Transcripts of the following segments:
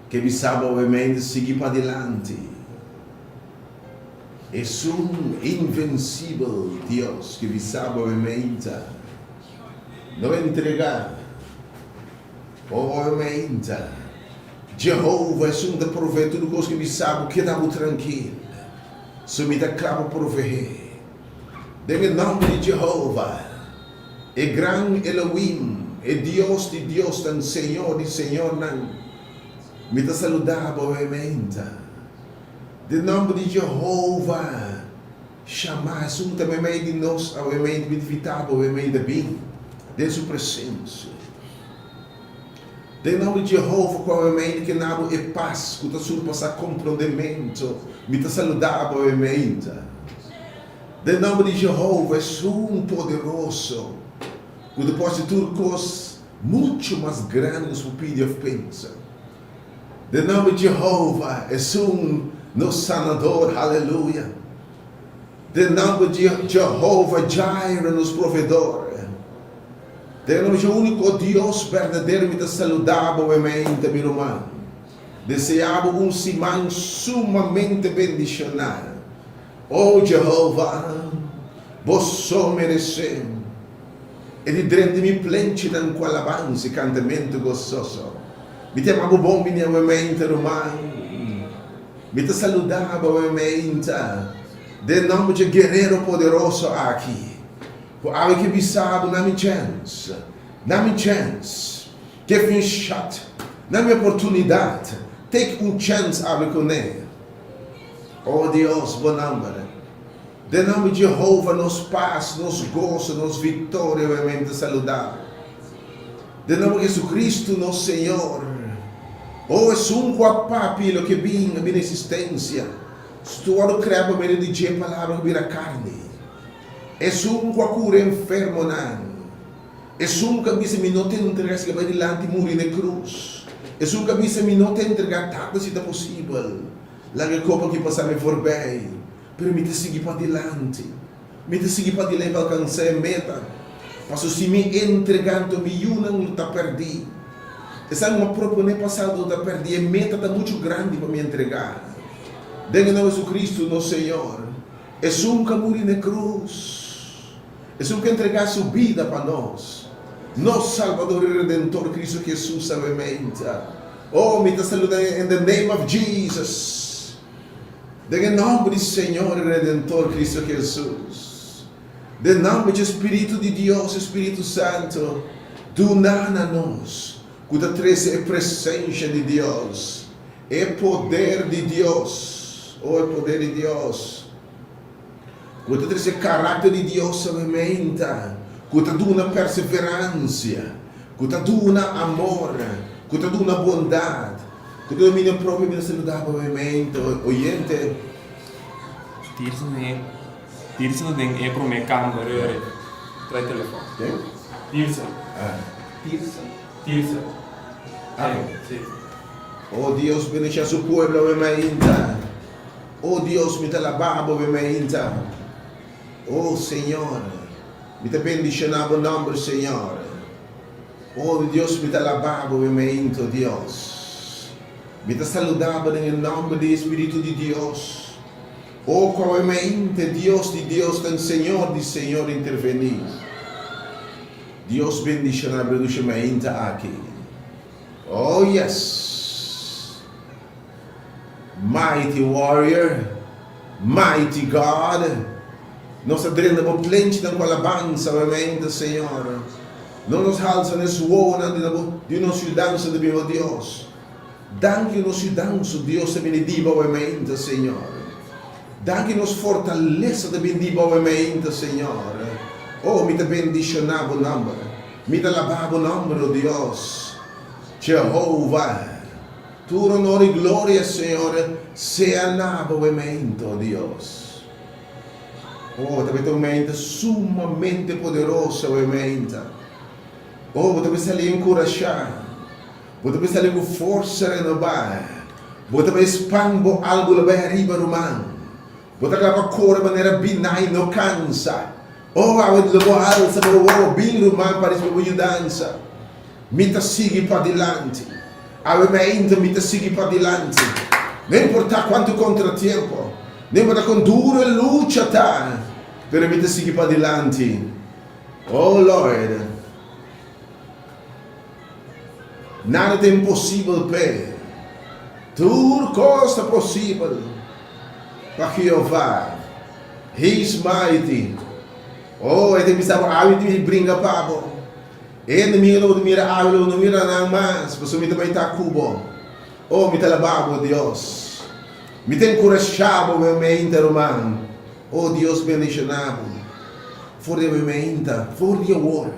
che vi sabe ovviamente seguir para adelante. É um invencível Deus que vi sabe ovviamente não entregar. Ovviamente, Jehová é um da prover tudo coisa que vi sabe que dá tranquilo. Se me dá claro prover. Em nome de Jehová, é grande Elohim, é Deus de Deus, tan Senhor de Senhor, não. Me dá saludar ovviamente. De nome de Jehová, chamar um também de nós, obviamente, me evitar, obviamente, bem, de sua presença. De nome de Jehová, obviamente, que nada é paz, que está surpassar compreendimento, me dá saludar, obviamente. De nome de Jehová, é um poderoso, que depois de tudo, coisas muito mais grandes que pedir ou pensar. De nome de Jehová, é nosso sanador, aleluia. De nome de Jehová, Jireh, nosso provedor. De nome de único Deus verdadeiro, me saludável, obviamente, meu irmão. Deseavo semana sumamente bendicionado. Oh Jehová, vos só merecemos. E de dentro de mim plente com alabança e cantamento gostoso. Me tem algo bom, minha obviamente, irmão. Me te saludar, obviamente. De nome de guerreiro poderoso aqui. Por algo que me sabe, dá-me chance. Dá-me chance. Give me a shot. Dá-me oportunidade. Take chance a com ele. Oh Deus, bom nome. De nome de Jeová, nos paz, nos gozo, nos vitória, obviamente, saludar. De nome de Jesus Cristo, nosso Senhor. Oh, é um papi lo que vem a minha existência. Estou a criar para mim de dizer palavra que vira carne. É um cura enfermo não. É um que me não tem entregar que vai adiante morrer na cruz. É um que me não tem entregar tanto se é possível. Lá que copa que passar me for bem. Permite seguir para adiante. Me seguir para adiante para alcançar a meta. Mas se me entregando me não está perdido. Essa é uma proposta passada da perdi, a meta está muito grande para me entregar. Dentro de Jesus Cristo, nosso Senhor, é um que morreu na cruz, é um que entregou sua vida para nós, nosso Salvador e Redentor, Cristo Jesus, obviamente. Oh, me está saludando in the name of Jesus, em nome do Senhor e Redentor, Cristo Jesus, em nome do Espírito de Deus, Espírito Santo, do nada nós. Cuida treze é presença de Deus, é poder de Deus, oh, é poder de Deus. Cuida treze é caráter de Deus, obviamente. Cuida de uma perseverança, cuida de um amor, cuida de uma bondade, cuida de minha própria vida saudável, obviamente. Oyente. Tirsen den é para minha câmera, trai telefone. Tirsen. Sí. Oh Dios, bendice a su pueblo, obviamente. Oh Dios, me te alabamos, obviamente. Oh Señor, me te bendicionamos en nombre, Señor. Oh Dios, me te alabamos, obviamente, Dios. Me te saludamos en el nombre del Espíritu de Dios. Oh, obviamente, Dios de Dios, tan Señor de Señor, intervenir. Dios bendicionar, obviamente, aqui. Oh yes, mighty warrior, mighty God. Nós adrenamos plente com alabança, obviamente, Senhor. Não nos alça nesse voo, de nossa dança de meu Deus. Danke nossa dança, Deus, te bendiga, obviamente, Senhor. Danke nos fortaleza de bendiga, obviamente, Senhor. Oh, me te bendicionava o nome, me te alabava o nome de Deus. Jehová, tu honor e glória, Senhor, seja novamente, oh Deus. Oh, também tua mente sumamente poderosa, obviamente. Oh, você precisa lhe encorajar, você precisa lhe com força renovar, você precisa expandir algo lá bem arriba, irmão. Você acaba correr de maneira benigna, não cansa. Oh, a gente levou alça para o bem, irmão, para a sua dança. me siga para adiante. Obviamente, me siga para adiante. Não importa quanto contratempo, não importa quanto dura a luta tá, pero me siga para adiante. Oh Lord, nada é impossível para tudo coisa possível para Jeová. He is mighty. Oh, ele me estava a me brinca pabo. Ele não mira água, não mira nada mais. Você me também está cubo. Oh, me talababo, Deus. Me tem encorajado, meu mente, romano. Oh, Deus bendicionado. For the mente, for the word.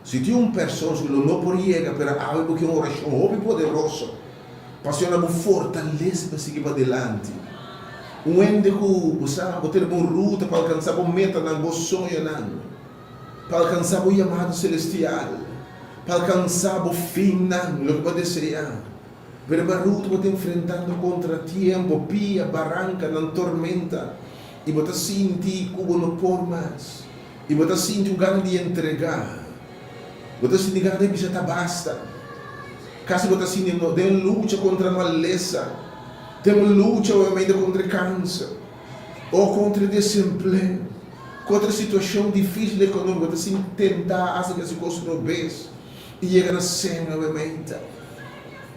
Se tem uma pessoa que não pode chegar para algo que é uma oração, hobby poderoso. Passiona uma fortaleza para seguir para adelante. Um ende que sabe ter uma ruta para alcançar uma meta não vos sonho não, para alcançar o chamado celestial, para alcançar o fim não, o que vai desejar. Pero a ruta você enfrentando contratempo, pia, barranca, não tormenta, e você sente como não pode mais, e você sente o gana de entregar, você sente gana de já basta. Caso você sente de luta contra a maleza. Temos luta, obviamente, contra câncer, ou contra desemprego, contra situação difícil econômica, assim, tentar fazer que as coisas não vês e chega na cena, obviamente.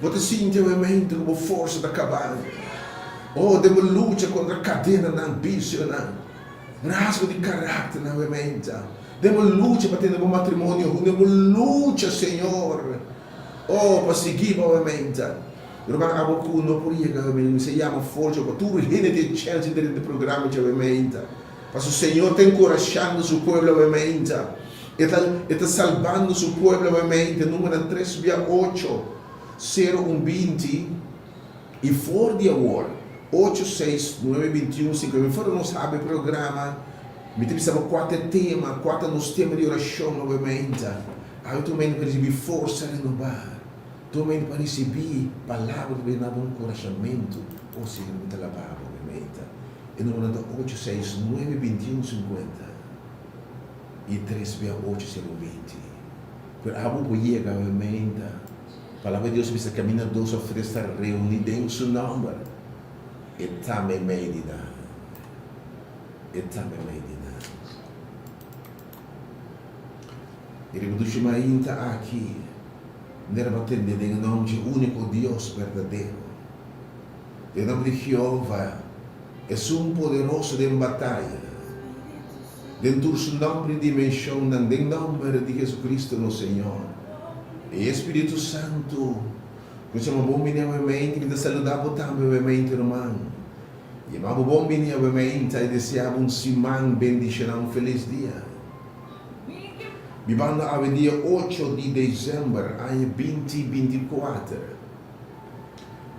Você sente, obviamente, como força da cabana. Ou temos luta contra a cadena da ambição, rasgo de caráter, obviamente. Temos luta para ter um matrimônio, temos luta, Senhor, para seguir, obviamente. Rumah aboku no poria que me se chama forte para tudo rende de chance dentro do programa de obviamente. Mas o Senhor tem encorajando seu povo obviamente. Está salvando seu povo obviamente. Número 368 0120 e for the award 86921 5. Fora não sabe o programa. Me temos quatro temas, quatro nos temas de oração obviamente. Aí também para receber força renovar. Também para receber palavras de encorajamento, ou seja, me talabava, obviamente. E no número 8692150 e 36820. Por algo que chega, obviamente, a palavra de Deus diz que caminha dois ou três está reunidos em seu nome. E também medida. E também medida. E ele me chama ainda aqui. Nera atender em nome de único Deus verdadeiro. Em nome de Jeová, é um poderoso de batalha. Dentro do seu nome de dimensão, em nome de Jesus Cristo, nosso Senhor. E Espírito Santo, que chama bom menino, obviamente, que te saludava também, obviamente, irmão. E amava bom menino, obviamente, e desejava semana bendicionar feliz dia. Vivendo ao dia 8 de dezembro, ano 2024.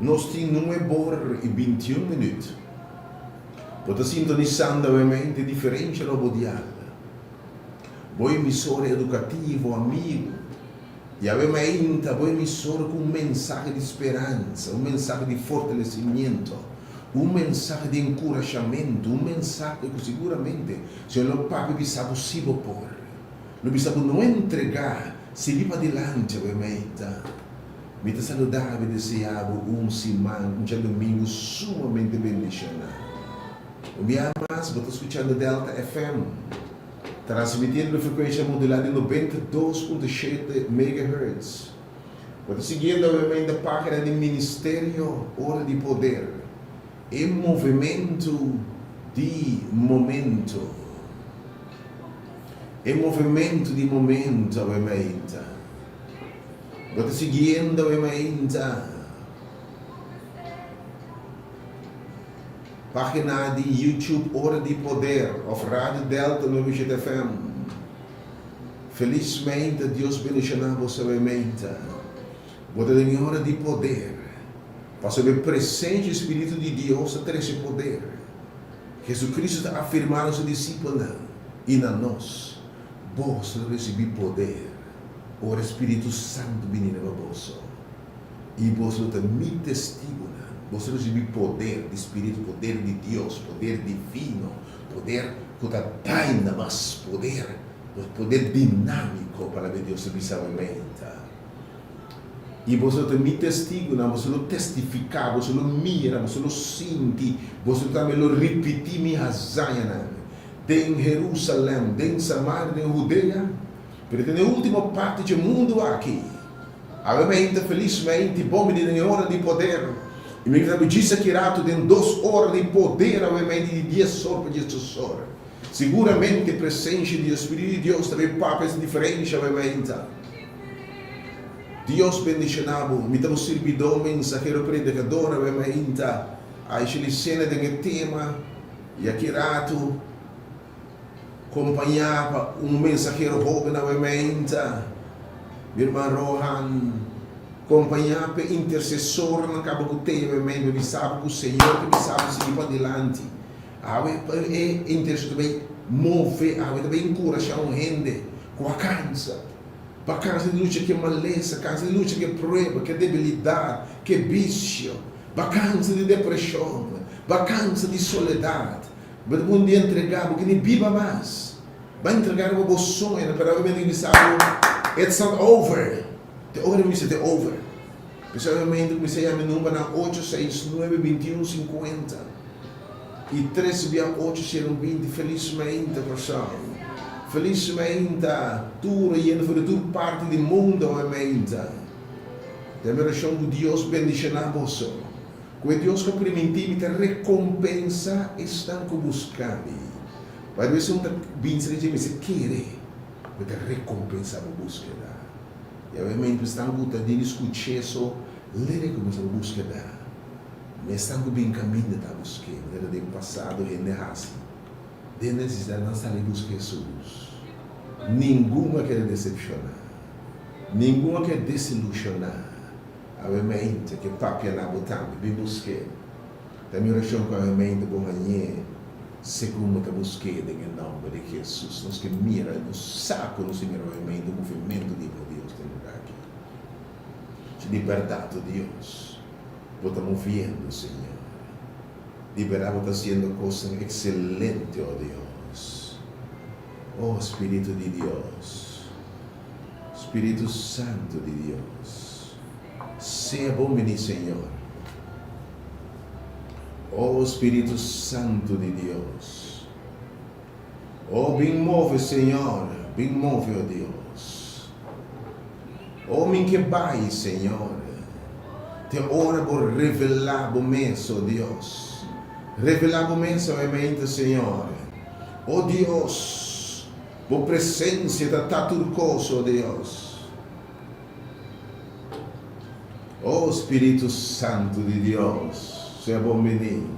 Nós temos 9 e 21 minutos. Para sintonizando, obviamente, diferente no mundial. Boa emissora educativo, amigo. E obviamente, boa emissora com mensagem de esperança, mensagem de fortalecimento, mensagem de encorajamento, mensagem que seguramente, se o Pai sabe possível por. Não precisamos não entregar, seguir para adiante, obviamente. Me te saludava e desejava semana, domingo sumamente bendicionado. O meu mais, você está escutando Delta FM, transmitindo a frequência modulada em 92.7 MHz. Você seguindo, obviamente, a página do Ministério Hora de Poder, em movimento de momento. Em movimento de momento, obviamente. Você seguindo, obviamente, página de YouTube Hora de Poder, of Rádio Delta 97 FM. Felizmente, Deus bendicionar você, obviamente. Você tem hora de poder. Para saber presente o Espírito de Deus a ter esse poder. Jesus Cristo está afirmando aos discípulos e na nós. Vos recebi poder, o Espírito Santo menino para vós. E vos me testemunha. Vos recebi poder de Espírito, poder de Deus, poder divino, poder que está mas poder dinâmico para ver Deus obviamente. E você também testigo, você lo testifica, você lo mira, você lo sente, você também lo repetir minha razão. Em Jerusalém, em Samaria, em Judeia, porque na última parte do mundo aqui, obviamente, felizmente, bom, em hora de poder, e me disse que rato tem 2 horas de poder, obviamente, de 10 horas para 10 horas. Seguramente, a presença do Espírito de Deus também papéis diferentes, obviamente. Deus bendicionado, me dá um servidor, mensageiro, predicador, obviamente, a cena de tema, e aqui rato, acompanhava um mensageiro jovem, obviamente, meu irmão Rohan, acompanhava intercessor, não acaba com o tema, obviamente, me sabe que o Senhor, que me sabe seguir para adiante. É intercessor também, move, também encorajar a gente com a cansa. Para causa de luta que é maleza, causa de luta que é prova, que é debilidade, que é vício, para causa de depressão, para causa de soledade. Mas um dia entregar, porque nem viva mais. Vai entregar uma boa sonho, para obviamente me sabe, it's not over. The over me say the over. Pessoalmente, me sei a minha número na 869-2150. E 368-20, felizmente, pessoal. Felizmente, tu e for tu parte do mundo, obviamente. Da oração de Deus bendicionar você. Que Deus que permitir te recompensa estão que buscando. Vai ver se um benção de me se querer, te recompensa a búsqueda. E obviamente estão gostando de escutar isso, ler como essa búsqueda. Mas estão bem caminho da búsqueda, desde o passado e de raça. De necessidade de estar em busca de Jesus. Nenhuma quer decepcionar. Nenhuma quer desilusionar. Obviamente, que papi na botão, bem busquei. Também oração com a mente bom manhã, segundo que busquei em nome de Jesus. Nós que mira no saco no Senhor, obviamente, o movimento de Deus tem lugar aqui. De liberdade de Deus. Você movendo, Senhor. Liberar está sendo coisa excelente, ó Deus. Oh Espírito de Deus. Espírito Santo de Deus. Seja bom menino, Senhor. Oh Espírito Santo de Deus. Oh, bem move, Senhor. Bem move, ó Deus. Oh, me que vai, Senhor. Te ora por revelar o mês, ó Deus. Revelar o mês, obviamente, Senhor. Oh Deus. Por presença da turcoso, ó Deus. Oh Espírito Santo de Deus, seja bom menino.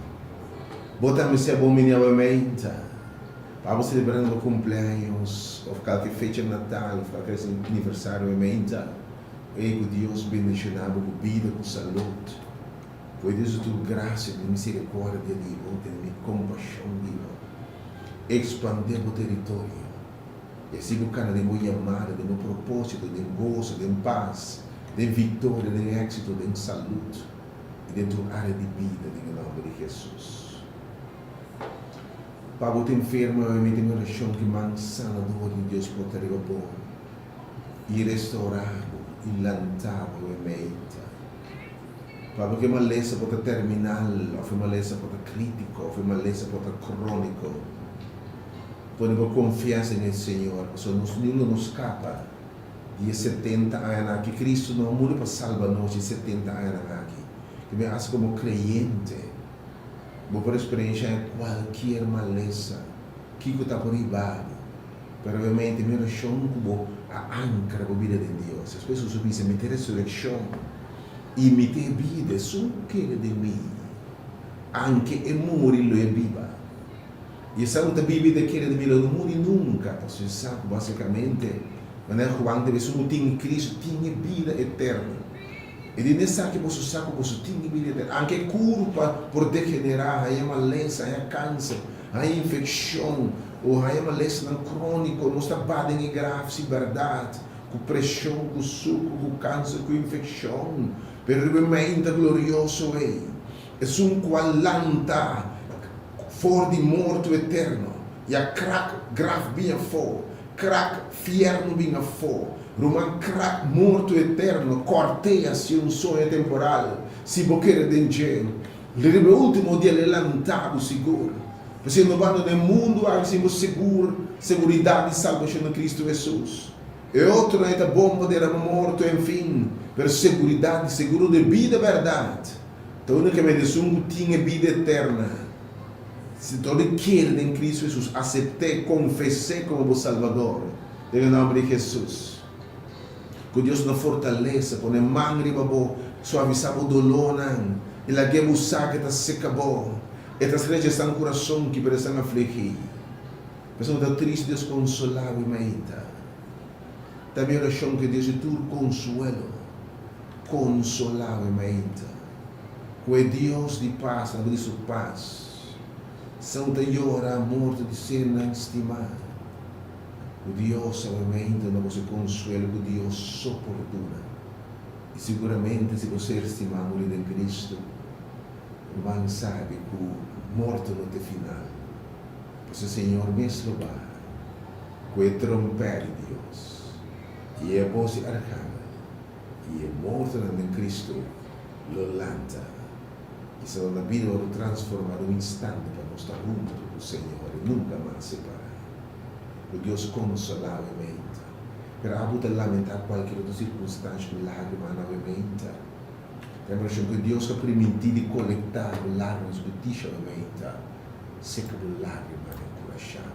Botamos ser bom menino, obviamente. Vamos celebrando o cumpleaños, ou qualquer fecha de Natal, ou qualquer aniversário, obviamente. E que Deus bendicionava com vida, com saúde. Foi Deus a tua graça, de misericórdia de de compaixão de expandir o território. E assim o cara de meu amado, de meu propósito, de gozo, de paz, de vitória, de êxito, de saúde e de tua área de vida, em nome de Jesus. Para o enfermo, eu tenho uma oração que manda sanador de Deus por ter bom e restaurado e lantado em mente. Para que uma lesa pode terminal, ou uma lesa pode crítico, ou uma lesa pode crônico. Podemos confiança no Senhor, porque não nos escapa de 70 anos aqui. Cristo não muda para salvar-nos de 70 anos aqui. Que me acha como crente, vou por experiência qualquer maleza que está por aí baixo. Mas obviamente, minha oração como a âncora da vida de Deus. As pessoas dizem, me ter ressurreição e me ter vida, só quer de mim. Anche e morire lo è viva. E Santa Bíblia quer de mim, não morre nunca. Você sabe, basicamente, quando você não tem Cristo, tem vida eterna. E de nessa que você sabe, você tem vida eterna. Anche culpa por degenerar, aí uma doença, aí câncer, aí infecção, ou aí uma doença crônica, não está bem em grave, se verdade, com pressão, com suco, com câncer, com infecção. Pero realmente glorioso é. É qual lanta for de morto eterno. E a crack grave bem for, crack fierno bem for. Roman crack morto eterno, corteia-se um sonho temporal, se boqueira de engenho. Lhe último dia le lantavo seguro. Você não vai no mundo, assim seguro, seguridade e salvação em Cristo Jesus. E outro é a bomba de morto, enfim, per seguridade, seguro de vida e verdade. Então, unicamente, um tinha vida eterna. Se todo quer em Cristo Jesus, aceitei, confessei como Salvador, em nome de Jesus. Que Deus nos fortaleça, põe mão em babo, suavizava o dolor, e la que buscar que está seca bom, e está rejeitando no coração que parece afligir. Pessoa está triste, Deus consolava e meita. Também a oração que Deus é tudo consuelo, consolava e meita. Que Deus de paz, abre sua paz. Santa Iora, morte de cena estimada. O Deus obviamente não você consuelo, o Deus soportuna. E seguramente se você estimar a mulher de Cristo, o irmão sabe que o morto não tem final. Pois o Senhor me salvar, que é trompete de Deus, e é voz arcana, e é morto em Cristo, lo lanta. E se a vida vai transformar um instante para nós estar juntos com o Senhor e nunca mais separar. O Deus consolávelmente. Pero a poter lamentar qualquer outra circunstância, lágrima novamente. Temos que Deus ha permitido coletar lágrimas petitivamente, seca de lágrima de coração.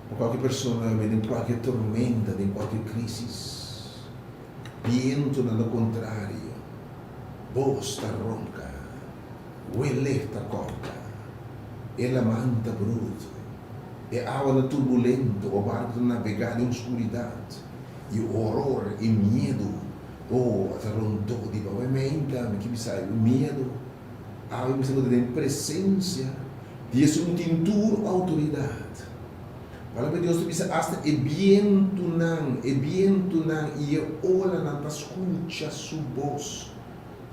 Por qualquer pessoa, em qualquer tormenta, em qualquer crise, viento no contrário, voz está ronca, o ele está corta, ela manta bruto, e a água turbulenta, o barco navegado em escuridade, e o horror e medo, está rondou de obviamente, que me sai o medo, a me sai de presença, de um tintur autoridade. Fala para Deus, tu bisa hasta e viento nan, e olha na escuta sua voz.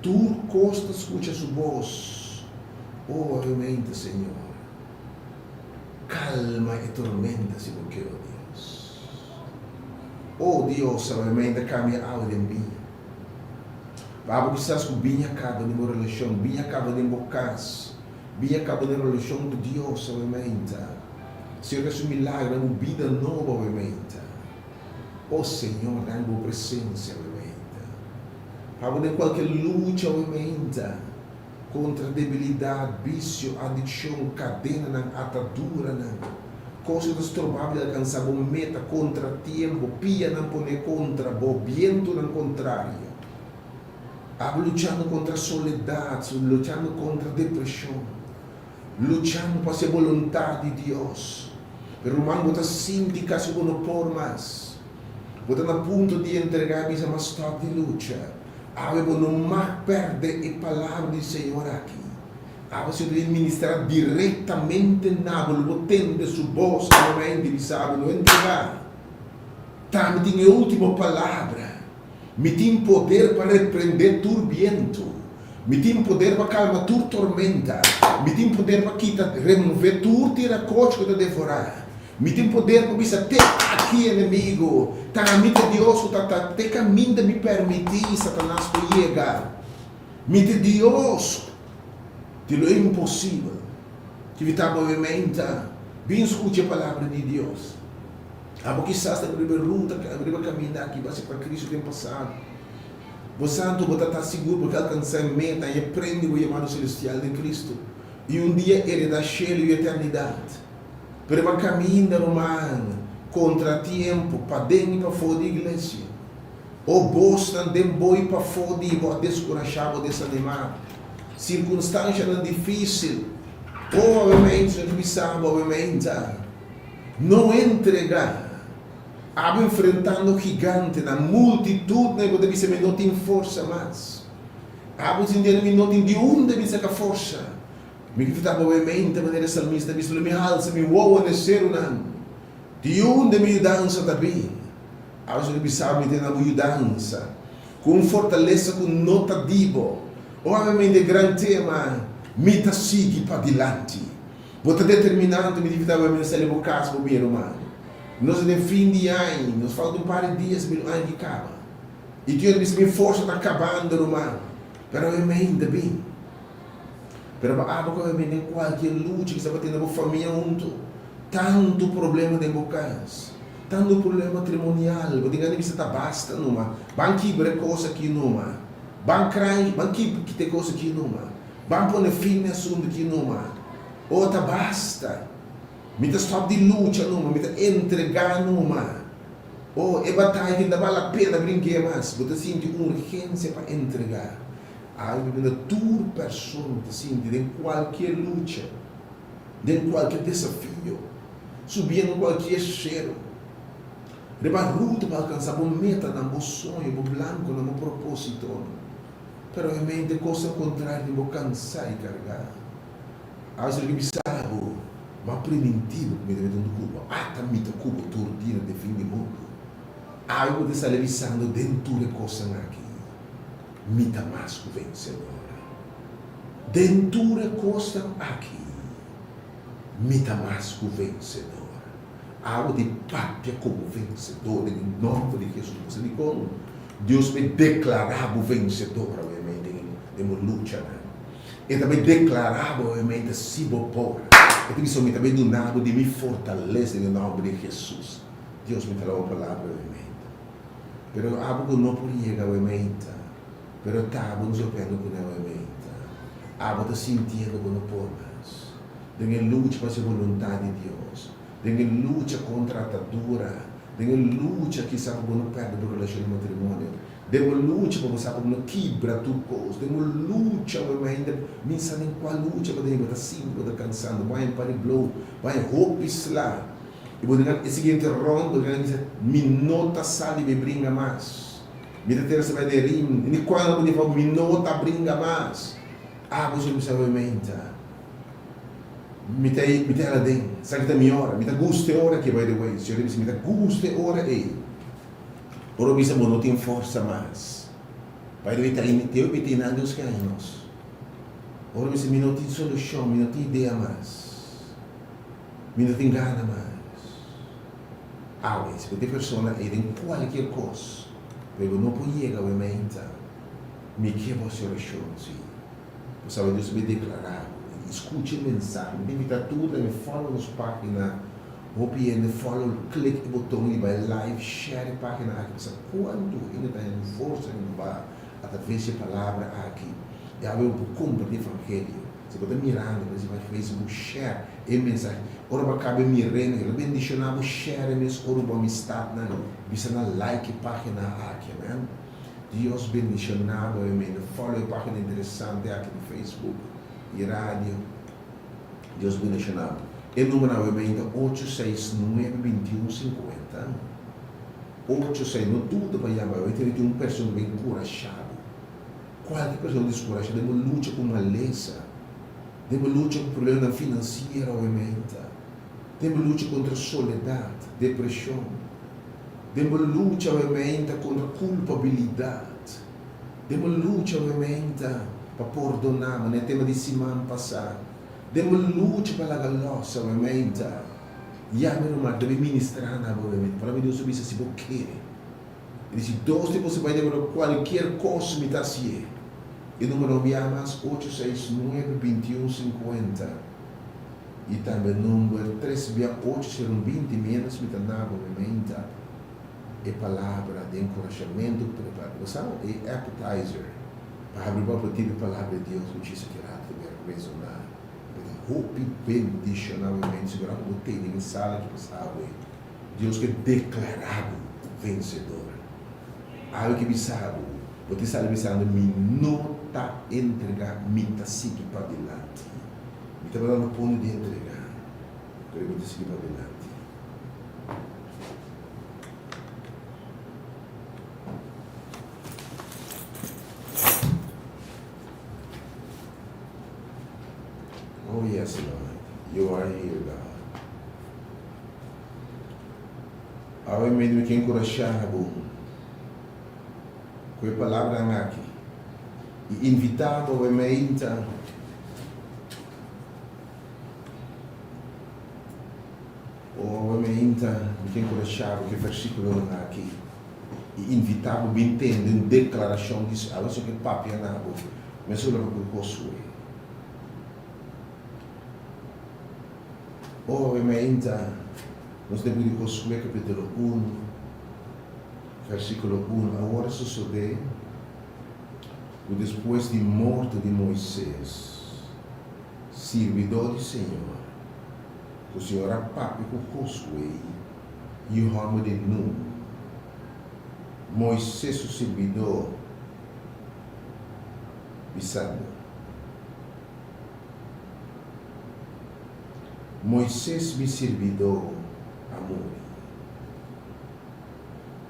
Tu costa escuta sua voz. Oh, obviamente, Senhor. Calma e tormenta-se porque, oh Deus. Oh Deus, obviamente, cambia algo em mim. Vamos quizás que vinha acaba de uma relação, vinha acaba de bocas, vinha acaba de uma relação com Deus, obviamente. Senhor, que é um milagre, uma vida nova, obviamente. Oh Senhor, dá uma presença, obviamente. Vamos de qualquer luta, obviamente, contra debilidade, vício, adicção, cadena, atadura, coisas prováveis de alcançar uma meta, contratempo, pia não pone contra, viento não contrário. Lutando contra a soledade, lutando contra a depressão, lutando para a vontade de Deus. Pero irmão, você sente que se não por mais. Você está a ponto de entregar a uma história de luta. Você não mais perde a palavra do Senhor aqui. Você deve ministrar diretamente na água, tendo sua voz, não sabe, não entregar. Também tem a última palavra. Me tem poder para repreender todo viento. Me tem poder para calmar toda tormenta. Me tem poder para quitar, remover tudo tiracote que te devorar. Me tem poder para dizer até aqui, inimigo. Também Deus até caminho de me permitir Satanás para chegar. Me tem Deus, que não é impossível. Que está obviamente, bem escute a palavra de Deus. Porque quizás a primeira ruta, a primeira caminhada aqui vai ser para Cristo tem passado. Você santo está seguro porque alcançar a meta e aprende o chamado celestial de Cristo. E dia ele dá cheio e eternidade. Pero uma caminhada romana, contratempo, para dentro e para fora da igreja. Ou bosta também boi para fora e vou descorachar, desanimar. Circunstância não difícil. Obviamente, não sabe, obviamente. Não entregar. Aba enfrentando gigante, na multitude, né? Porque você não tem força mais. Aba entendendo que não tem de onde você saca força. Me que estava obviamente de maneira salmista, me alça, me voa nescer não. De onde me dança também. Aba você sabe me tem uma mudança, com fortaleza, com nota divo. Obviamente grande tema, me tá sigue para adiante. Vou determinando me estava me sair o caso meu irmão. Nós no fim de ano, nos faltam um par de dias para o ano que acaba. E que eu disse, minha força está acabando, irmão. Pero eu ainda bem. Pero eu em qualquer luta que está batendo na família junto. Tanto problema de bocas. Tanto problema matrimonial. Eu digo, você está basta, numa. Banque quebra coisa aqui, numa. Banque que tem coisa aqui, numa. Banque põe fim no assunto aqui, numa. Outra basta. Me está stop de luta, numa. Me está entregar, numa. É batalha que ainda vale a pena brincar mais. Você sente urgência para entregar. Toda pessoa sente em qualquer luta, em qualquer desafio, subindo qualquer cheiro. Leva luta para alcançar uma meta, um sonho, um blanco, um propósito. Pero em meio de coisa contrária, não cansar e carregar. Às vezes, eu sabe, mas preventivo, me deve ter um cubo. Até me ter cubo, turdina de fim de mundo. Algo de estar avisando dentro de coisa aqui. Me dá mais que vencedora. Dentro de coisa aqui. Me dá mais que vencedora. Algo de pátria como vencedor, em nome de Jesus. Você diz como? Deus me declarava vencedor, obviamente, de uma luta. E também declarava, obviamente, se vou pôr. E também do nada de me fortalecer em nome de Jesus. Deus me falou a palavra, obviamente. Pero algo não podia, obviamente. Pero estava nos opendo com ela, obviamente. Algo está sentindo com o povo. Tem luta para a vontade de Deus. Tem luta contra a atadura. Tem luta que sabe que não perde a relação de matrimônio. Tem luta para você não quebra tudo coisa. Tem luta, obviamente. Nem sabe qual luta para você estar simples, estar cansado. Vai para o blow, vai hopes lá. E vou dizer, esse seguinte rondo, me nota sali me brinca mais. Me terça vai de rim, e quando me fala, me nota brinca mais. Você não sabe obviamente. Me tem lá dentro, sabe que tem hora, me tem gosto hora que vai de way. Se eu disse, me tem gosto hora aí. Ora, me sabe, não tem força mais. Vai de way, eu me tenho nada os ganhos. Ora, me sabe, me não tem solução, me não tem ideia mais. Me não tem gana mais. Se qualquer pessoa em qualquer coisa, eu não podia, obviamente, me quebra a solução. Você sabe, Deus me declarar, escute a mensagem, me invita tudo, me follow nas páginas, me follow, clique no botão e vai live, share a página aqui. Você quando ainda tem força em bar, através da palavra aqui, e aí eu cumpro o evangelho. Você pode mirar, por exemplo, no Facebook, share a mensagem. Ora, vai caber mirando, ele bendicionava, share a mensagem, ora, vai me estar na, bisa na like a página aqui, amém? Deus bendicionava, amém? Follow a página interessante aqui no Facebook e rádio. Deus bendicionava. E o número, amém, 869-2150. 869, não tudo para chamar, eu tenho uma pessoa bem encorajada. Qualquer pessoa descorajada, uma luta com maleza. Temos luta com problema financeiro, obviamente. Temos luta contra a soledade, depressão. Temos luta, obviamente, contra a culpabilidade. Temos luta, obviamente, para perdonar, mas é tema de semana passada. Temos luta para a galosa, obviamente. E a minha irmã deve ministrar, obviamente, para Deus saber se você quer. Ele disse, você vai ter qualquer coisa que me está assim. E o número me amas 869-2150. E também o número 368-20 menos me dá obviamente é palavra de encorajamento, preparação e appetizer. Para abrir o tipo de palavra de Deus, o que se quer resonar. Hope bendicional, obviamente, segurar o botei de sala que passava. Deus que declarado vencedor. Algo que me sabe. Você sabe pensando, me nota entregar, me está seguindo para adelante. Me está dando ponto de entregar. Eu vou te seguir para adelante. Oh yes, Lord. You are here, God. Agora mesmo que encorajar a boa. Com a palavra aqui. E invitar obviamente obviamente obviamente, me tem encorajado que o versículo aqui. E invitava a entender uma declaração disso. Ah, isso que papi é nabo. Mas eu não vou construir. Obviamente, nós devemos construir capítulo 1, versículo 1. Agora sucede, depois de morte de Moisés, servidor do Senhor, o Senhor a papi com Josué e o ramo de Nun. Moisés, o servidor, pisando. Moisés, me servidor, amor.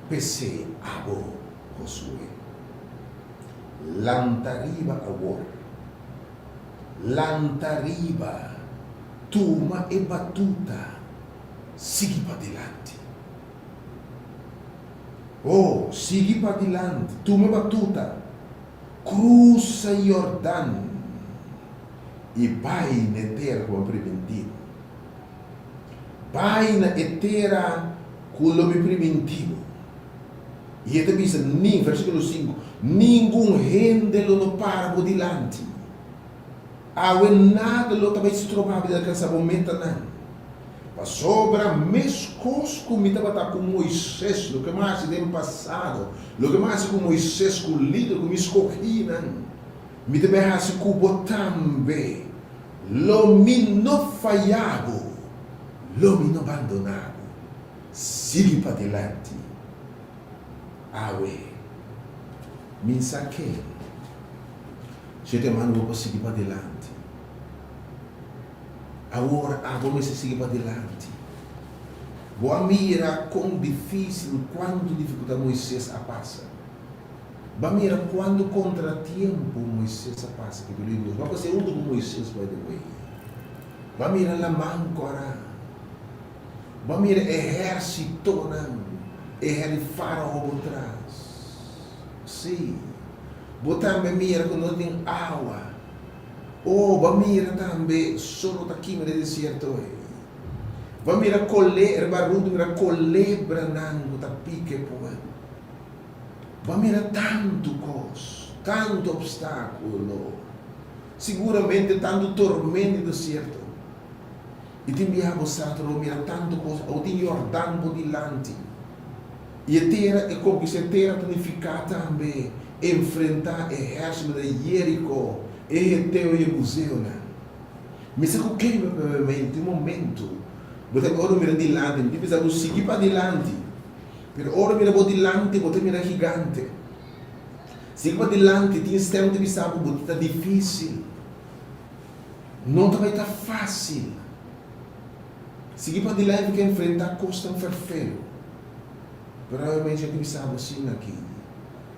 Pese abo, Josué. Lantariba agora. Lantariba, tuma e batuta, siga para diante. Oh, siga para diante, tuma e batuta, cruza Jordão e vai na terra como preventivo. Vai na terra como preventivo. E ele diz, versículo 5, nenhum rendelo no para por diante. Awe nada lo também se trovava de alcançar o momento não. Mas sobra mescos como estava com Moisés, o que mais tem passado, o que mais com Moisés, com o líder, com escolhi não. Me também há-se cubo também, lo me não falhado, lo me não abandonado, siga para diante. Awe, me saquei. Se te mando para seguir para diante. Agora, vamos seguir para diante. Boa mira quão difícil, quanto dificuldade Moisés a passa. Boa mira quando contratempo Moisés a passa. Que Deus vai ser com Moisés by the way. Boa mira la mancora. Boa mira exército não. Exército faraó por trás. Sim. Botar mira quando não tem água. Oh, bamira também, solo daqui no deserto. Bamira colher, barulho, mira colebra nango, tá pique poe. Bamira tanto cos, tanto obstáculo. Seguramente tanto tormento do deserto. E tem viago sato, mira tanto cos, ou tem Jordão por dilante. E a terra, e como que a terra tonificada também, enfrentar exército de Jericó. E teu e museu, né? Mas é o que provavelmente um momento, você agora mira dilante, você precisa seguir para dilante. Mas agora mira para dilante, você mira gigante. Seguir para dilante, tem tempo de saber que está difícil. Não vai estar fácil. Seguir para dilante que enfrentar custa ferfelo. Provavelmente a gente sabe assim aqui.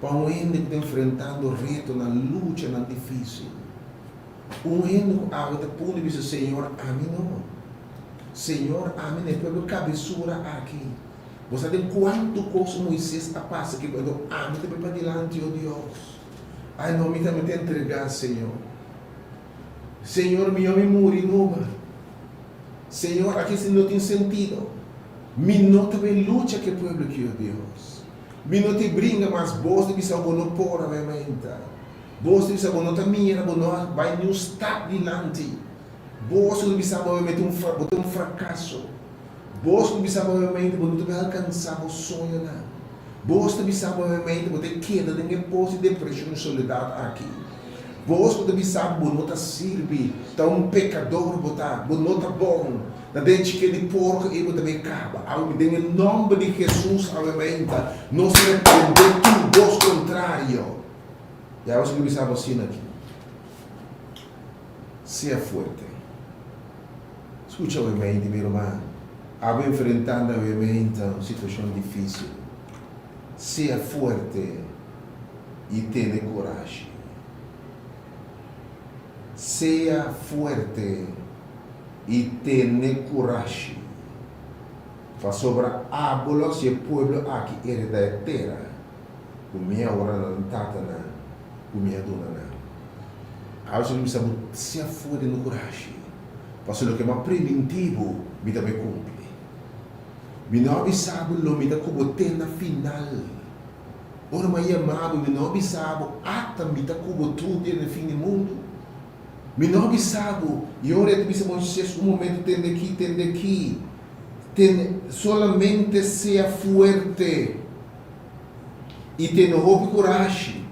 Para um ente que está enfrentando reto na luta, na difícil. Um ente que está pondo e diz, Senhor, amém não. Senhor, amém, é pelo cabeçura aqui. Você tem quanto coisa Moisés a passa que quando amém, também para diante, oh Deus. Ai, não, me também te entregar, Senhor. Senhor, me morri nova. Senhor, aqui se não tem sentido. Me não também luta que o povo que, oh Deus. Me não te brinca, mas você deve saber não pôr a mementa. Você deve saber não te mira, não vai nem estar dilante. Você deve saber um fracasso. Você deve saber não te vai alcançar o sonho não. Você deve saber você queda em posse de depressão e soledade aqui. Você deve saber não te serve, está um pecador, não está bom. Na dente que de porco e também acaba. Em nome de Jesus, aumenta. Não se repreender tudo, os contrário. E aí você me sabe assim aqui. Seja forte. Escuta obviamente, meu irmão. Aba enfrentando obviamente uma situação difícil. Seja forte e tenha coragem. Seja forte e tenha coragem. Para sobre a bola se o povo aqui hereda a terra. O minha hora não está na, o minha dona não. A gente precisa se afora no coragem. Para ser o que é mais preventivo, me também cumpre. Mi não sabe lo mi da cubo na final. Ora mai amado, mi não sabe ata mi da cubo tudo no fim do mundo. Mi não sabe, e ora te bisa Moisés momento tende aqui. Solamente seja fuerte e tenha coragem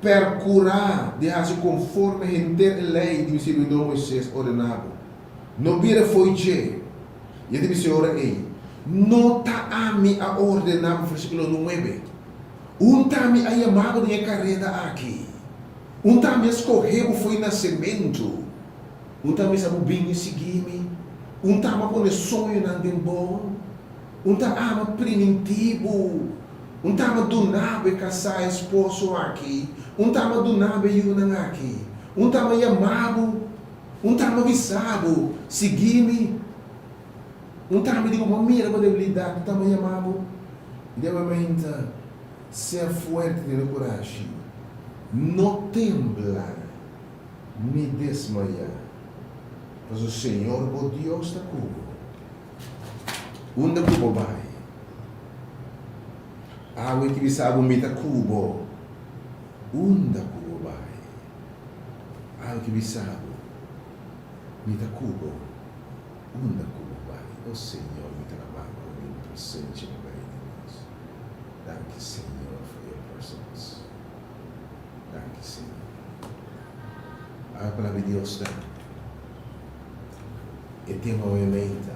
para curar de fazer conforme a inteira lei de Senhor Moisés ordenado. Não vira foi je. E ele disse ora ei, não tá a mim a ordenar versículo 9. Tá me a chamado de carreira aqui. Tá me escorreu foi nascimento. Tá me sabe bem seguir-me. Tá me pôr sonho na bom. Tá ama primitivo. Tá me donar be casar esposo aqui. Tá me donar be yunang aqui. Tá me chamado. Tá me avisado. Seguir-me. Tá me digo uma mira com debilidade. Tá me chamado. E de ser forte de coragem. Não temblar, me desmaiar. Mas o Senhor, o Deus, está cubo. Onde cubo vai? Água que sabe me está cubo. Onde cubo vai? Água que sabe me está cubo. Onde cubo vai? O Senhor me trabalha com presente no meio de nós. Danke, Senhor, for your presence. Danke, Senhor. A palavra de Deus está. E tem uma ferramenta.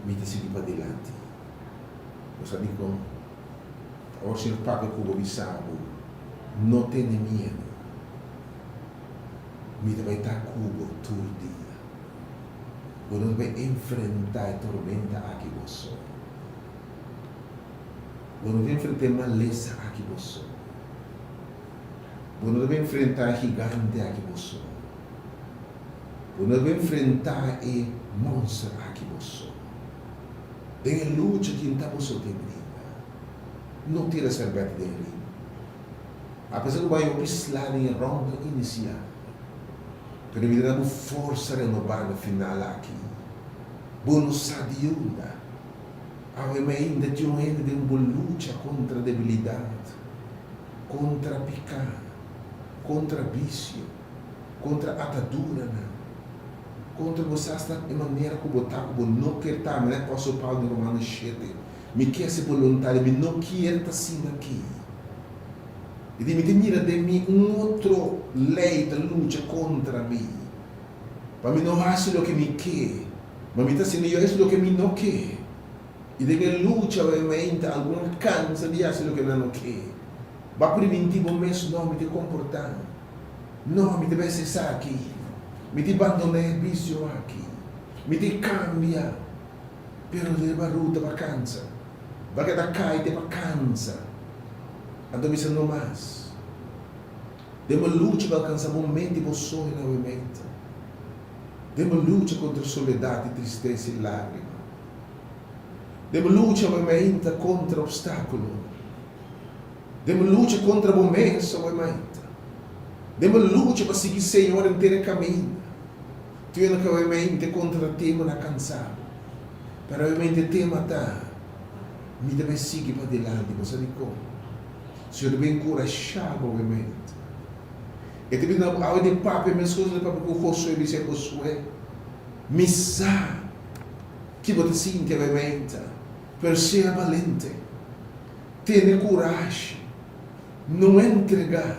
Me te seguir para diante. Você digo, o Senhor Papa Cubo Bissabo, não tem medo. Me vai estar Cubo todo dia. Quando vai enfrentar a tormenta aqui você. Quando vai enfrentar maleza aqui você. Quando vai enfrentar gigante aqui você. Quando vai enfrentar monstro aqui você. Tem luta que não você tem briga. Não tira servete de rir. Apesar que vai pisar em ronda inicial. Pero me dá força renovada final aqui. Bono sadiuda. Ainda tinha de uma luta contra a debilidade, contra pecado, contra vício, contra atadura, contra você esta maneira que botar como não quer estar, mas é Apóstolo Paulo de Romanos 7. Me quer ser voluntário, me não quer estar assim aqui. E de me mira de mim outro lei da luta contra mim. Para mim não fazer o que me quer, mas me está sendo eu isso o que me não quer. E de que luta obviamente algum cansa de fazer o que não quer. Mas primitivo mesmo não me te comportar. Não me deve cessar aqui. Me te abandonar vício aqui. Me te cambia. Pero de baruta para cansa. Porque da cai de para cansa. Então me não mais. Demos luta para alcançar momento de sonho novamente. Demos luta contra soledade, tristeza e lágrimas. Demos luta obviamente contra obstáculos. Demos luta contra momentos obviamente. Demos luta para seguir o Senhor inteiro caminho. Tendo que obviamente contra tema na cansado. Pero obviamente tema está. Me deve seguir para adelante. Você diz como? O Senhor deve encorajar obviamente. E também na aula de papo, minhas coisas de papo com o Josué, disse Josué. Missa. Que você sente obviamente. Pero seja valente. Tenha coragem. Não entregar.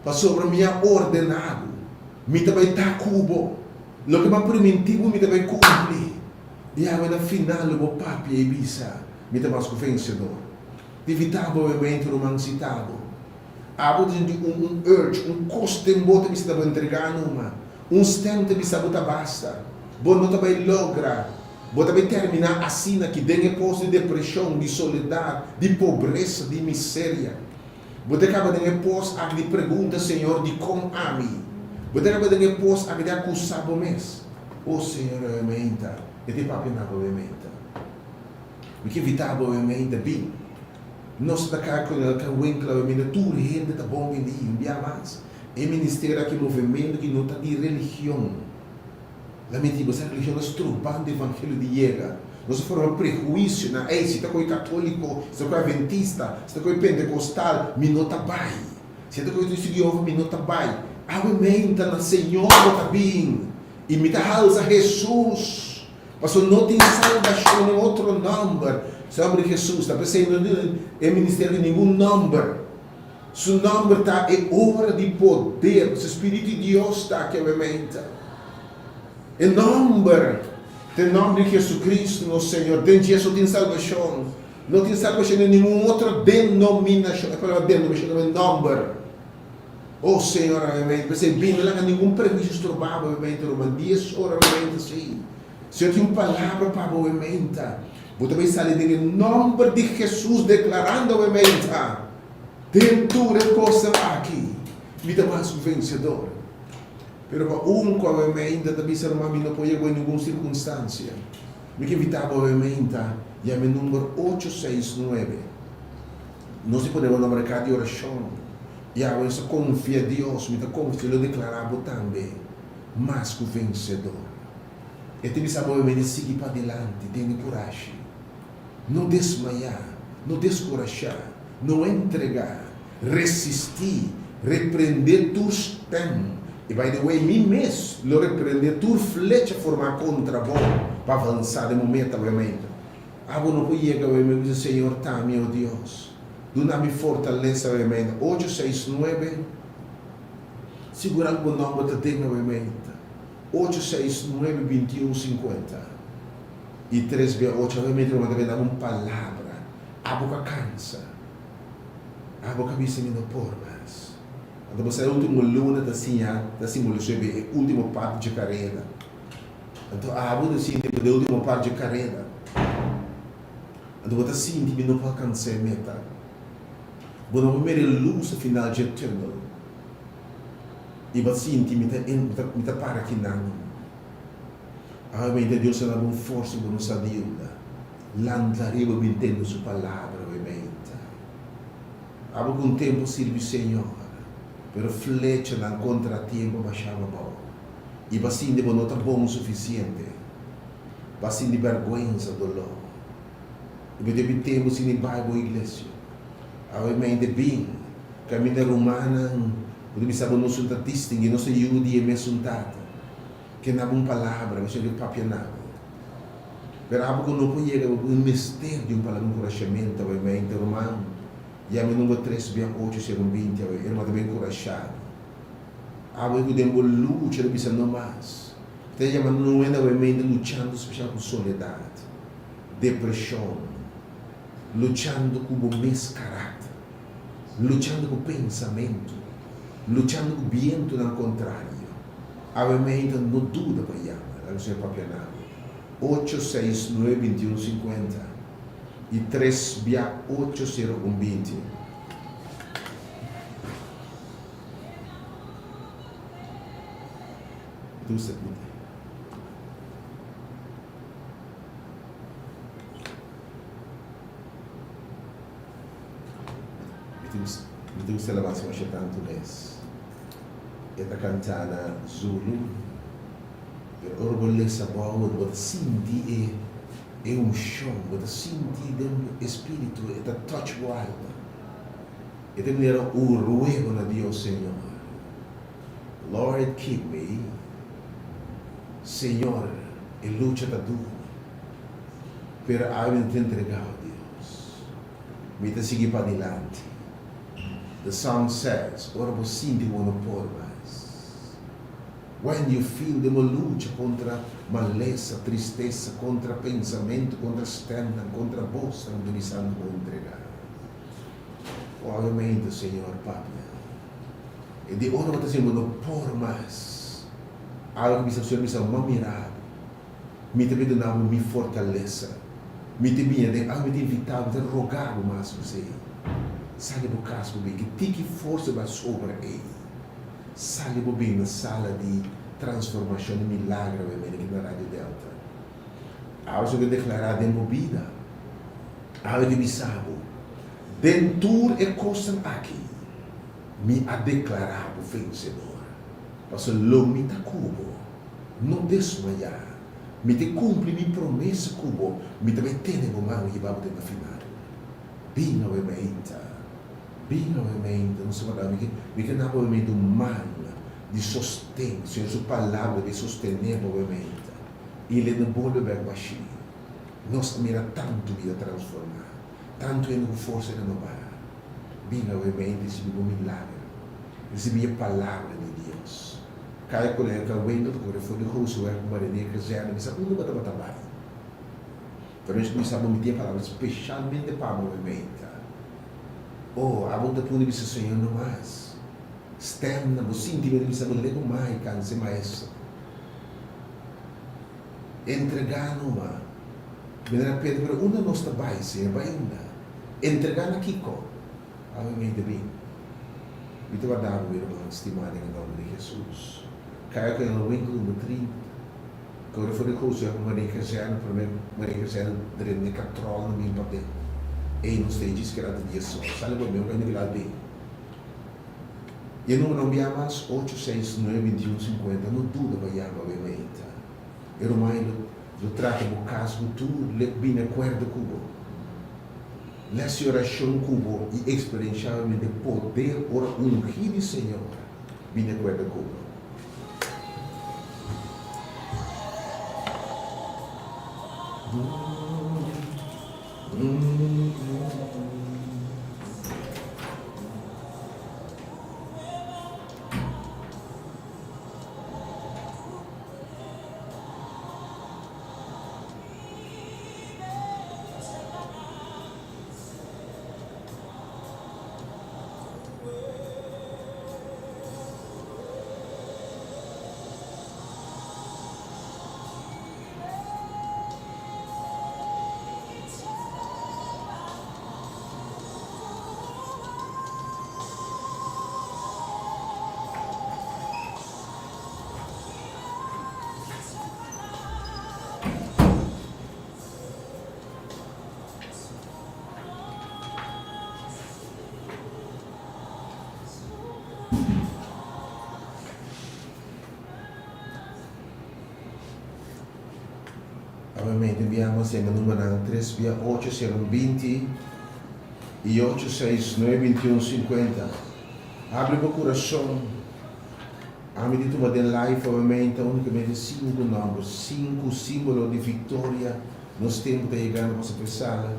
Para sobre minha ordenado. Me também está cubo. Lo que mais primitivo me também cumprir. E aí na final o papi e bisa. Me também mais vencedor. Evitava obviamente o romancitado. Abo de urge, tempo que você estava entregando uma. Tempo que você estava basta. Bom não também logra. Vou também terminar assim que tem posto de depressão, de soledade, de pobreza, de miséria. Vou acabar de posto a de pergunta, Senhor, de como a mim. Vou acabar de posto a de acusar o mês. O Senhor, obviamente, e de papi na obviamente. Porque evitava, obviamente, bem. Nós da cá com o Winkler, obviamente, tudo rende tá bom em dia, mais. É ministério aqui, movimento que não está de religião. La mentira, essa religião é estrubando o evangelho de Yega. Nós formamos prejuízo na se está com católico, se está com adventista, se está com pentecostal, minota vai. Se está com estudioso, minota vai. Aumenta na Senhor também. E me dá alça Jesus. Mas não tem salvação em outro nome. Sobre Jesus, está pensando em ministério de nenhum nome. Seu nome está em obra de poder. O Espírito de Deus está aqui, aumenta. Em nome de Jesus Cristo, nosso Senhor, tem Jesus tem salvação. Não tem salvação em nenhuma outra denominação. É para denominação, é nome. Oh Senhor, amém. Você bem, não há nenhum prejuízo estrobado, amém. Romanos 10 horas, amém. Sim. Senhor tem uma palavra para o amém. Você também sai em nome de Jesus, declarando o amém. Dentro de coisa aqui, me dá mais vencedor. Pero com o amém, também será uma não pode em nenhuma circunstância. Me que evitava o amém, e a meu número 869. Não se pode no mercado de oração. E a gente confia em Deus, me confia, eu declarava também, mais que vencedor. E tem que saber seguir para adelante, ter coragem. Não desmaiar, não descorajar, não entregar, resistir, repreender tus tempos. E by the way, mim mesmo, eu repreender tua flecha formar contra bom, para avançar de momento, obviamente. Não pode chegar, obviamente, Senhor, tá, meu Deus. Dá-me fortaleza, obviamente. 869, segura o nome da Deus, obviamente. 869-2150. E 368, obviamente, eu vou dar uma palavra. A boca cansa. A boca vista me não por mais. Então, você é a última luna da simulação, é a última parte de carreira. Então, a boca assim, é a última parte de carreira. Então, você sente que não pode alcançar a meta. Você não vai ver a luz final de túnel. E você sente que está para aqui não. Obviamente, Deus dá uma força para nos ajudar. Lançaremos entendendo sua palavra, obviamente. Há algum tempo serve o Senhor. Pero flecha não contratempo baixava bom. E você não está bom o suficiente. Você de vergonha, dolor. E deve termos em Bíblia, igreja. Obviamente, bem, caminho romana, podemos saber não se distingue, não se judia mesmo tanto. Que não há uma palavra, mas é o papel nada. Pero algo não pode chegar ao mistério de uma palavra, um encorajamento, obviamente, romano. E a meu número 3, bem 8, segundo 20, eu não também encorajado. Algo que demos luta, eu pensei não mais. Então, não é obviamente lutando especial com soledade, depressão, lutando com o mesmo caráter, lutando com o pensamento, lutando com o viento ao contrário. Obviamente, não dúvida para chamar, não sei para penar. 869-2150 e 3-80120. Tu sabe. Então você leva se mexer tanto nesse. Esta cantana Zulu. O orgulho sabor, o sentir é chão, o sentir do espírito, é touch wild. É de maneira o ruego na Deus Senhor. Lord, keep me. Senhor, é luta da dor. Pero eu te entregar a Deus. Me te seguir para adiante. The song says, ora você sente o por mais. When you feel de uma luta contra maleza, tristeza, contra pensamento, contra externa, contra bolsa, onde eles não vão entregar. Obviamente, Senhor, Pai. E de hora você se não por mais. Algo que o Senhor me salva mirado. Me te pedindo algo, me fortaleça. Me te vinha, algo me te invitava, me te rogava mais você. Sabe do caso bem, que tem que força vai sobre ele. Sabe bem na sala de transformação e milagre aqui na Rádio Delta. Algo que declarar de movida. Algo que me sabe. Dentro é coisa aqui. Me a declarar o vencedor. Mas o lomita cubo. não desmaiar. Me te cumpre minha promessa cubo, me te metene com mão e vamos ter na final. Binga o emeita, não se vai dar, me que não vai do mal, de sostém, se a sua palavra de sostener o emeita. Ele não pode ver baixinho. Nós mira tanto vida transformar, tanto em força renovar. Binga o emeita, recebi um milagre, recebi a palavra de Deus. Kaya ko lang kawin ko refo de hoso é uma marinha que já não sabe onde vai trabalhar. Pero isso me sabe muito palavra especialmente para o movimento. Oh, a volta por isso Senhor não mais. Stem na sentimento me sabe lego mais canse mais. Entregar numa. Menina Pedro, pero uma nós trabalha, Senhor, vai uma. Entregar na Kiko. A movimento bem. Ito ba daw irmão estimado em nome de Jesus. Kaya ko yung wing club 3. Kung refo de curso, ako marikasyan, marikasyan din ni katrol na minha papel. E nos stages que era de dia só. Sabe o meu ganho de lá bem. E no número me amas 869-2150. Não tudo vai chamar bem meita. Eu mais do trato do caso tudo le bem acordo cubo. Lessa oração cubo e experiencialmente poder ora ungir de Senhor. Bem acordo cubo. Ovviamente abbiamo sempre il numero 3 via 820 e 869-2150. Abre o coração. A medida que tem live, obviamente, unicamente 5 números, 5 símbolos de vitória. Nós temos que chegar na nossa pessoa.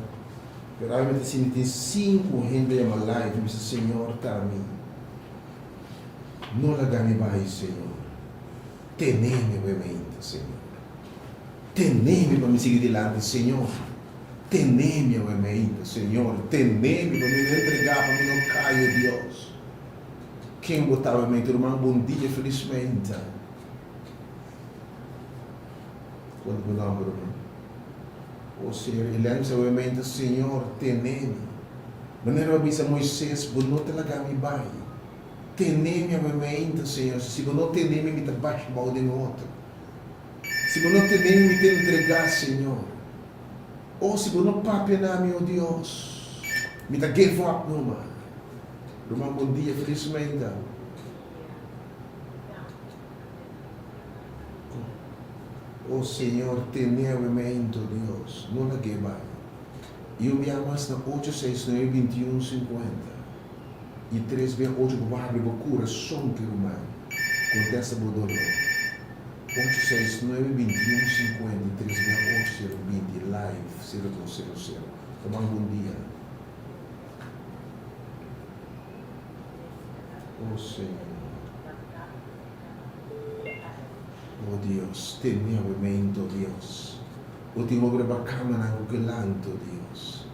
Mas, obviamente, se tem 5 gente em uma live, diz Senhor, está a mim. Não larga-me mais, Senhor. Teneme, obviamente, Senhor. Teneme para me seguir delante, Senhor. Teneme, obviamente, Senhor. Teneme para me entregar, para me não cair, Deus. Quem botava, obviamente, irmão, bom dia, felizmente. Quando eu não, irmão. O Senhor, ele diz, obviamente, Senhor, teneme. Maneira que Moisés, por não te largar me vai. Teneme, obviamente, Senhor. Se eu não teneme, me trabalho mal de outro. Se eu não tenho me te entregar, Senhor. Ou se eu não pape na meu Deus. Me dá give up numa. Irmão, bom dia, felizmente. Oh Senhor, tenha o momento, Deus. Não la give up. Eu me amas na 869-2150. E 368 guarda o coração que humano. Contesta o dolor. 869-2150 368-020 live 0200. Tomar um bom dia. Oh Senhor. Oh Deus, tenha o momento, Deus. O teu obra bacana na gulanto, Deus.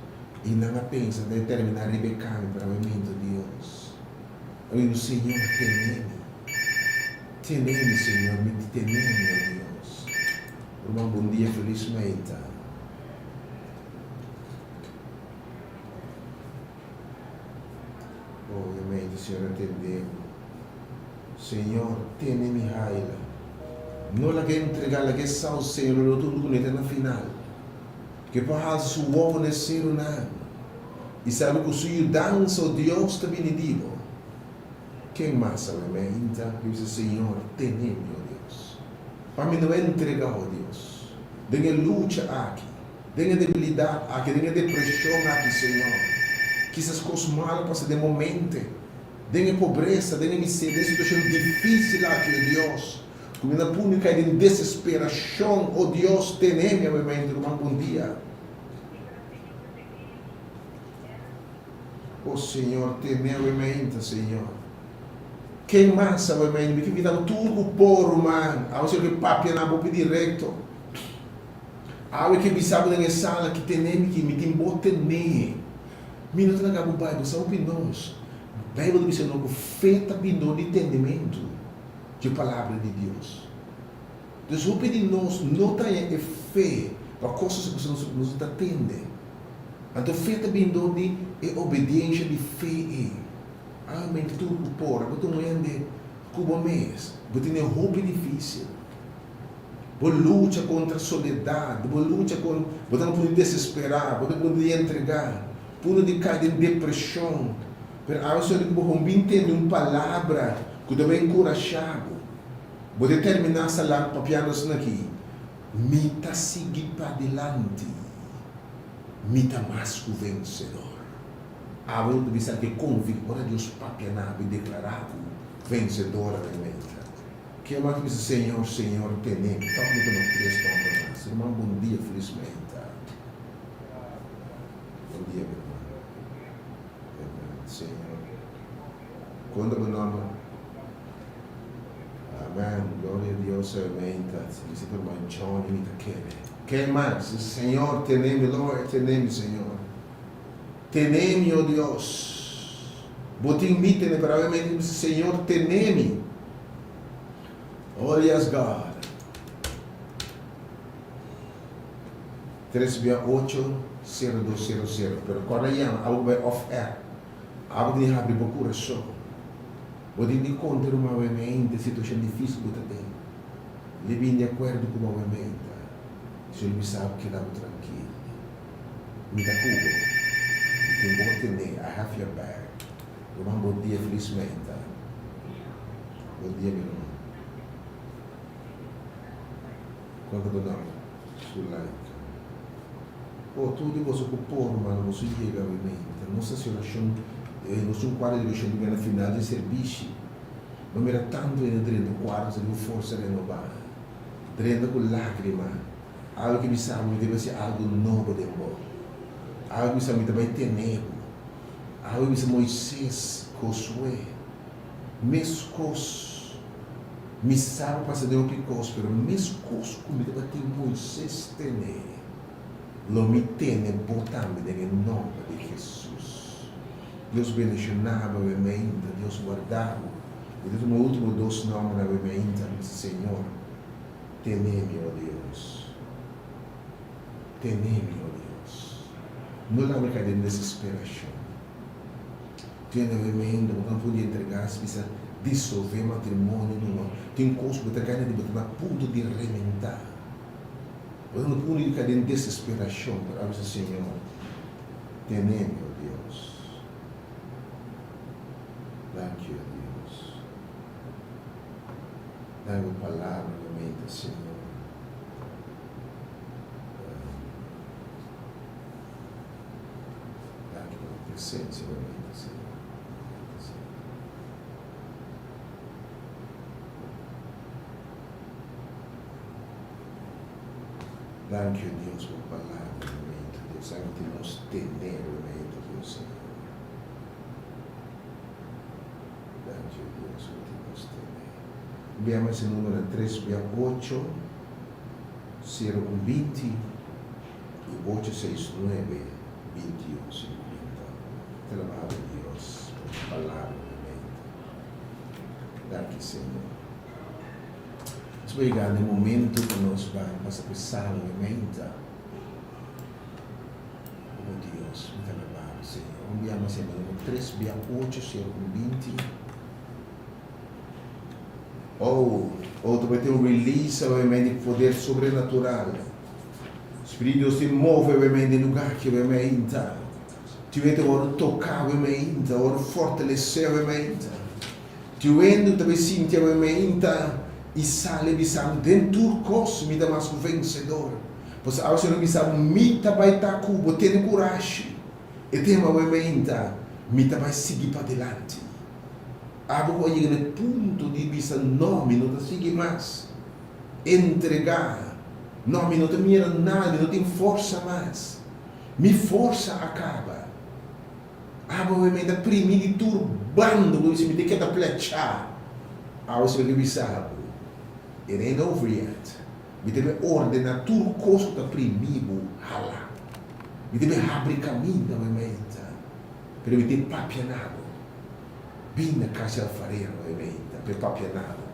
E não pensa determinar e became para o momento, Deus. O Senhor tenha. Teneme, Senhor, me teneme, Deus. Irmão, bom dia, felizmente. Obviamente, Senhor, atendeu. Senhor, teneme, Raila. Não la quer entregar, la quer sal, Senhor, no tudo bonito na final. Que para o homem nascer não. E sabe que o Senhor dança, o Deus te benedigo. Quem mais sabe, então, diz o Senhor, teneme, ó Deus. para mim não entregar a Deus. Tenha luta aqui, tenha debilidade aqui, tenha depressão aqui, Senhor. Que essas coisas malas passem de momento. Tenha pobreza, tenha miséria, situação difícil aqui, Deus. Como na pública de desesperação, oh Deus, tenha meu mente, um bom dia. Oh Senhor, tenha meu mente, Senhor. Quem mais sabe, meu que me dá tudo por man, ao ser que papi na boca direto. Ao que me sabe na sala que tem que me tem bote ne. Minuto na cabo Bible, são opiniões. Bible diz que feita bindo de entendimento de palavra de Deus. Deus o pedir nós não tem fé para coisas que nos atendem. Então feita bindo de obediência de fé. Realmente tudo por, você não ande como mês, você tem roupa difícil. Você luta contra a soledade, você luta contra, você não pode desesperar, você não pode entregar, pode cair em depressão. Mas a você não entende uma palavra que deve encorajar. Você terminar essa lá papianos aqui, mita seguir para adelante, mita mais que o vencedor. A outra vez que convicto, ora Deus papianava e declarava vencedora da mente. Que é mais que Senhor, Senhor, tenente, tal como no texto, nosso irmão, bom dia, felizmente. Bom dia, meu irmão. Senhor. Quando meu nome? Amém. Glória a Deus, amém. Isso é uma John e me quer mais. Senhor, teneme, Lord, teneme, Senhor. Teneme, ó Deus. Botim-me, para mim, Senhor, teneme. Oh, yes, God. 368-0200. Pero quando eu algo off-air, algo de abrir o coração. Vou te encontrar uma mente, situação difícil que você tem. Ele vem de acordo com uma mente. Se ele me sabe que dá tranquilo. Me dá cubo. Tem bom entender. I have your back. Irmão, bom dia, felizmente. Bom dia, meu irmão. Quando do nome? Sulaica. Oh, tudo você ocupou, mano, você chega a mente. Nossa Senhora, nós um quadro de deixar na final de serviço. Não era tanto dentro do quadro, de força renovada. Dentro com lágrima. Algo que me sabe, deve ser algo novo de amor. Algo que me sabe, também tem nego. Algo que me sabe, Moisés, Josué. Mescos. Me sabe para ser um picos, pero mescos como deve ter Moisés tem. Lo me tem botando em nome de Jesus. Deus bendicionava a mente, Deus guardava. E Deus, no último dos nomes na mente, Senhor, teneme, ó Deus. Teneme, ó Deus. Não dá me cair em desesperação. Tenha a mente, não podia entregar, se precisa dissolver matrimônio, não. Tem coisas que você ganha de botar a ponto de rementar. Você não pode cair em desesperação, para o Senhor. Teneme, ó Deus. Thank you, Deus. Dá uma palavra na mente, Senhor. Dá aqui uma presença na mente, Senhor. Thank you, Deus, por palavra na mente, Deus. Sabe que nós tememos na mente, Deus, Senhor. Thank you, Deus, por que nós tememos. Enviamos esse número 368 0120 e 869 2150. Trabalho de Deus, por palavra na mente. Thank you, Senhor. Obrigado no momento que nós vamos passar por salmo e mente. Oh Deus, muito obrigado, Senhor. Enviamos a semana 368-0120. Tu vai ter um release, obviamente, de poder sobrenatural. O Espírito de Deus se move, obviamente, em lugar que, obviamente, tu vai ter hora tocar, obviamente, hora fortalecer, obviamente. Tu vai sentir, obviamente, e sale bisam dentro cos mita mais o vencedor. Pois ao ser bisam mita vai estar cubo ter coragem. E tema menta mita vai seguir para delante. Abo vai chegar no ponto de bisam nome não seguir mais. Entregar. Nome não te mira nada, não tem força mais. Mi força acaba. Abo vai menta primeiro turbando, você me tem que dar plechar. Ao ser bisam it ain't over yet. We deve ordenar tudo coisa da primeiro hala. We deve abrir caminho na mente. Pero we deve papianado. Bem na casa alfareira na mente, per papianado.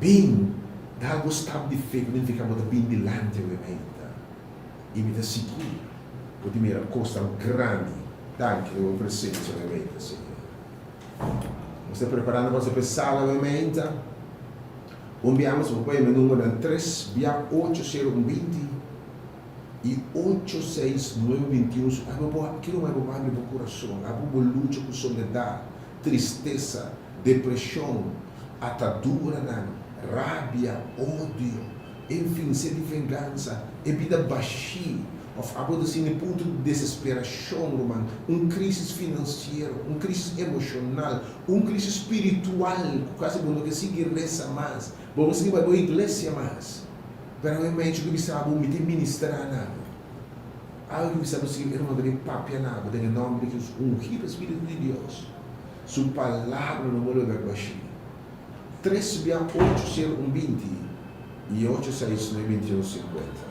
Bem, dá algo estado de fé, não ficamos bem delante na mente. E me dá seguro. Porque me era costa grande. Danke, eu presença na mente, Senhor. Você preparando para você sala na mente? Enviamos o número 3, via 8020 e 86921. Aquilo é o abre o coração. Abre luta com soledade, tristeza, depressão, atadura, rabia, ódio, enfim, sede de vingança, e vida baixi. Agora assim, no ponto de desesperação, crise financeira, crise emocional, crise espiritual, quase bom que siga reza mais, bom seguir para a igreja mais, para realmente que você sabe me ministrar nada, algo que você sabe seguir irmão de papia nada, em nome de Jesus, ungir o Espírito de Deus, sua palavra no mundo da baixi, 3 via 8 0 20 e 8 6 9 21 50.